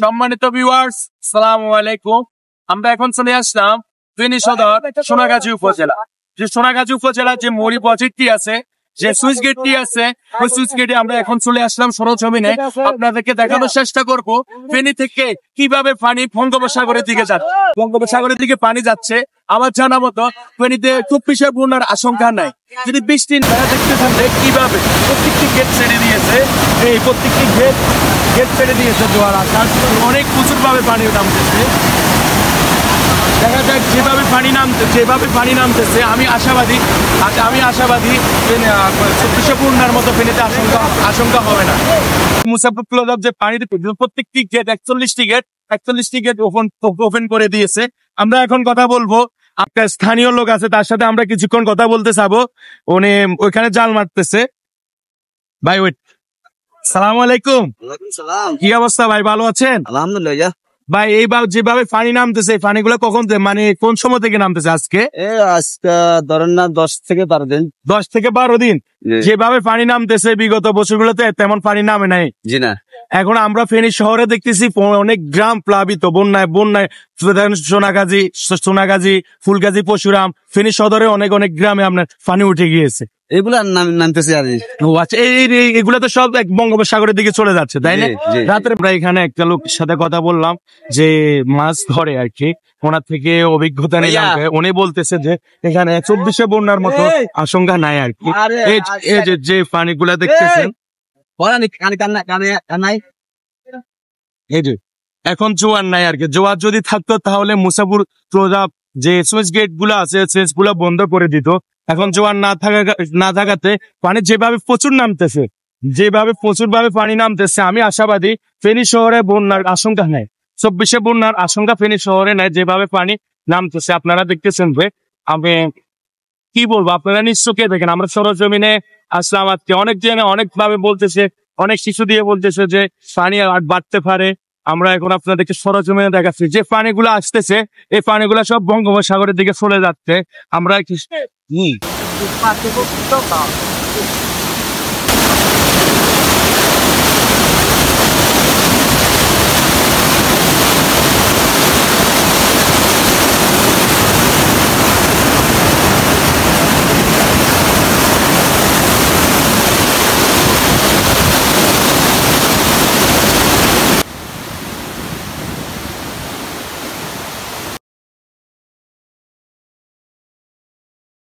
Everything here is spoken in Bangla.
সম্মানিত ভিউয়ার্স, আসসালামু আলাইকুম। আমরা এখন চলে আসলাম ফেনী সদর সোনাগাজী উপজেলা। যে সোনাগাজী উপজেলা যে মৌরি প্রজেক্টটি আছে, যে সুইচ গেটটি আছে, ওই সুইচ গেটে আমরা এখন চলে আসলাম সরজমিনে। আপনাদেরকে দেখানোর চেষ্টা করব ফেনী থেকে কিভাবে পানি বঙ্গোপসাগরের দিকে যাচ্ছে। বঙ্গোপসাগরের দিকে পানি যাচ্ছে। আমার জানা মতো ফেনীতে খুব বিশাল বন্যার আশঙ্কা নাই। যদি বৃষ্টি দেখতেছেন কিভাবে প্রত্যেকটি গেট ছেড়ে দিয়েছে, এই প্রত্যেকটি গেট ছেড়ে দিয়েছে জোয়ার আসার অনেক প্রচুর ভাবে পানি নামতেছে। দেখা যাক যেভাবে পানি নামতেছে আমি আশাবাদী বন্যার মতো ফেনীতে আশঙ্কা হবে না। মুসাফির ক্লাব যে পানিতে প্রত্যেকটি গেট 41টি গেট ওপেন করে দিয়েছে। আমরা এখন কথা বলবো, একটা স্থানীয় লোক আছে, তার সাথে আমরা কিছুক্ষণ কথা বলতে চাবো। উনি ওইখানে জাল মারতেছে। ভাই ওয়েট, সালাম আলাইকুম। কি অবস্থা ভাই, ভালো আছেন? আলহামদুলিল্লাহ ভাই এইবার যেভাবে পানি নামতেছে, পানিগুলো কখন মানে কোন সময় থেকে নামতেছে? আজকে ধরেন না 10 থেকে 12 দিন। 10 থেকে 12 দিন যেভাবে পানি নামতেছে, বিগত বছরগুলোতে তেমন পানি নামে নাই। জি না, এখন আমরা ফেনী শহরে দেখতেছি অনেক গ্রাম প্লাবিত বন্যায়। সোনাগাজী, ফুলগাজী, পশুরাম, ফেনী সদরে অনেক গ্রামে আপনার পানি উঠে গিয়েছে। এগুলা নামতেছে আর আচ্ছা, এগুলা তো সব বঙ্গোপসাগরের দিকে চলে যাচ্ছে, তাই না? রাত্রে আমরা এখানে একটা লোকের সাথে কথা বললাম যে মাছ ধরে আর কি, ওনার থেকে অভিজ্ঞতা নিলাম। উনি বলতেছে যে এখানে 24 বন্যার মতো আশঙ্কা নাই আর কি। এই যে পানিগুলা দেখতেছেন, এই যে এখন জোয়ার নাই আর কি। জোয়ার যদি থাকতো তাহলে মুসাফির ক্লাব যে সুইচ গেট গুলো আছে, সুইচ গুলো বন্ধ করে দিত। এখন জোয়ার না থাকাতে পানি যেভাবে প্রচুর ভাবে পানি নামতেছে, আমি আশাবাদী ফেনী শহরে বন্যার আশঙ্কা নেই। 24 বন্যার আশঙ্কা ফেনী শহরে নেই, যেভাবে পানি নামতেছে আপনারা দেখতেছেন। আমি কি বলবো, আপনারা নিশ্চয়ই দেখেন। আমরা সরজমিনে আসলাম আজকে, অনেক ভাবে বলতেছে, অনেক শিশু দিয়ে বলতেছে যে পানি আর বাড়তে পারে। আমরা এখন আপনাদেরকে সরজমিনে দেখাচ্ছি যে পানিগুলো আসতেছে, এই পানিগুলো সব বঙ্গোপসাগরের দিকে চলে যাচ্ছে। আমরা